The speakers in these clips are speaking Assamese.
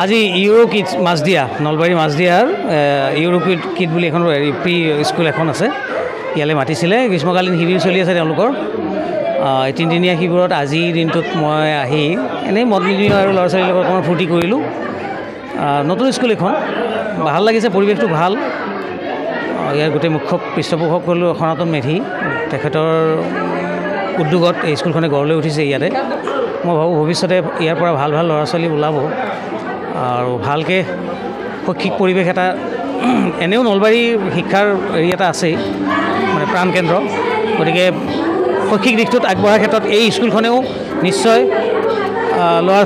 আজি ইউৰো কিডছ মাছদিয়া নলবাৰী মাছদিয়াৰ ইউৰো কিড বুলি এখন প্ৰি স্কুল এখন আছে ইয়ালৈ মাতিছিলে গ্ৰীষ্মকালীন শিবিৰ চলি আছে তেওঁলোকৰ তিনিদিনীয়া শিবিৰত আজিৰ দিনটোত মই আহি এনেই মত নিদিওঁ আৰু ল'ৰা ছোৱালীৰ লগত অকণমান ফূৰ্তি কৰিলোঁ নতুন স্কুল এখন ভাল লাগিছে পৰিৱেশটো ভাল ইয়াৰ গোটেই মুখ্য পৃষ্ঠপোষকসকলো সনাতন মেধি তেখেতৰ উদ্যোগত এই স্কুলখনে গঢ় লৈ উঠিছে ইয়াতে মই ভাবোঁ ভৱিষ্যতে ইয়াৰ পৰা ভাল ভাল ল'ৰা ছোৱালী ওলাব আৰু ভালকৈ শৈক্ষিক পৰিৱেশ এটা এনেও নলবাৰী শিক্ষাৰ হেৰি এটা আছেই মানে প্ৰাণকেন্দ্ৰ গতিকে শৈক্ষিক দিশটোত আগবঢ়াৰ ক্ষেত্ৰত এই স্কুলখনেও নিশ্চয়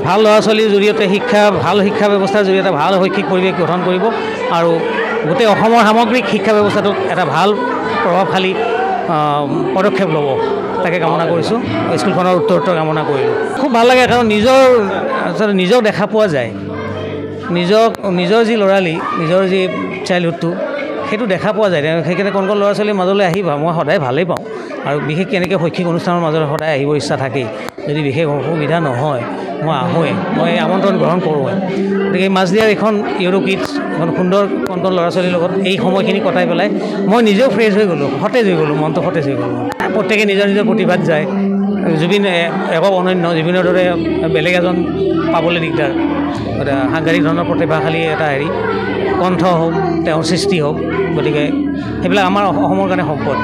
ভাল ল'ৰা ছোৱালীৰ জৰিয়তে ভাল শিক্ষা ব্যৱস্থাৰ জৰিয়তে ভাল শৈক্ষিক পৰিৱেশ গঠন কৰিব আৰু গোটেই অসমৰ সামগ্ৰিক শিক্ষা ব্যৱস্থাটোত এটা ভাল প্ৰভাৱশালী পদক্ষেপ ল'ব তাকে কামনা কৰিছোঁ স্কুলখনৰ উত্তৰোত্তৰ কামনা কৰিলোঁ খুব ভাল লাগে কাৰণ নিজক দেখা পোৱা যায় নিজৰ যি ল'ৰালি নিজৰ যি চাইল্ডহুডটো সেইটো দেখা পোৱা যায় সেইকাৰণে কণ ল'ৰা ছোৱালীৰ মাজলৈ আহি মই সদায় ভালেই পাওঁ আৰু বিশেষ কেনেকৈ শৈক্ষিক অনুষ্ঠানৰ মাজলৈ সদায় আহিব ইচ্ছা থাকেই যদি বিশেষ অসুবিধা নহয় মই আহোঁৱেই মই আমন্ত্ৰণ গ্ৰহণ কৰোঁৱেই গতিকে মাছদিয়াৰ এখন ইউৰো কিডছ এখন সুন্দৰ কণ ল'ৰা ছোৱালীৰ লগত এই সময়খিনি কটাই পেলাই মই নিজেও ফ্ৰেছ হৈ গ'লোঁ সতেজ হৈ গ'লোঁ মনটো সতেজ হৈ গ'লোঁ প্ৰত্যেকে নিজৰ প্ৰতিভাত যায় জুবিন একক অনন্য জুবিনৰ দৰে বেলেগ এজন পাবলৈ দিগদাৰ সাংঘাতিক ধৰণৰ প্ৰতিভাশালী এটা হেৰি কণ্ঠ হওক তেওঁৰ সৃষ্টি হওক গতিকে সেইবিলাক আমাৰ অসমৰ কাৰণে সম্পদ